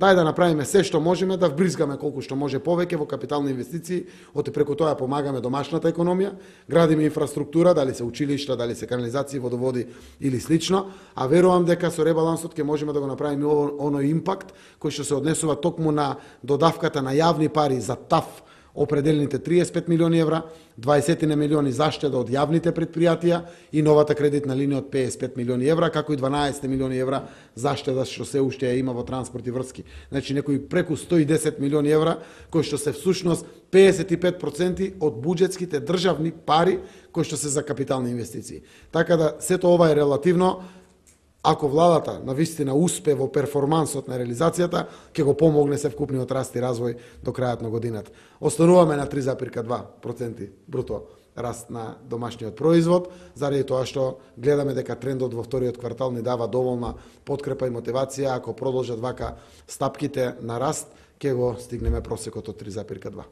Дај да направиме се што можеме, да вбризгаме колку што може повеќе во капитални инвестиции, оти преку тоа помагаме домашната економија, градиме инфраструктура, дали се училишта, дали се канализации, водоводи или слично, а верувам дека со ребалансот ќе можеме да го направиме оној импакт кој што се однесува токму на додавката на јавни пари за ТАФ, определените 35 милиони евра, 20 милиони заштеда од јавните предпријатија и новата кредитна линија од 55 милиони евра, како и 12 милиони евра заштеда што се уште ја има во транспорт и врски. Значи некои преку 110 милиони евра, кои што се всушност 55% од буџетските државни пари кои што се за капитални инвестиции. Така да сето ова е релативно. Ако владата навистина успе во перформансот на реализацијата, ќе го помогне севкупниот раст и развој до крајот на годината. Остануваме на 3,2% бруто раст на домашниот производ, заради тоа што гледаме дека трендот во вториот квартал ни дава доволна подкрепа и мотивација. Ако продолжат вака стапките на раст, ќе го стигнеме просекот од 3,2.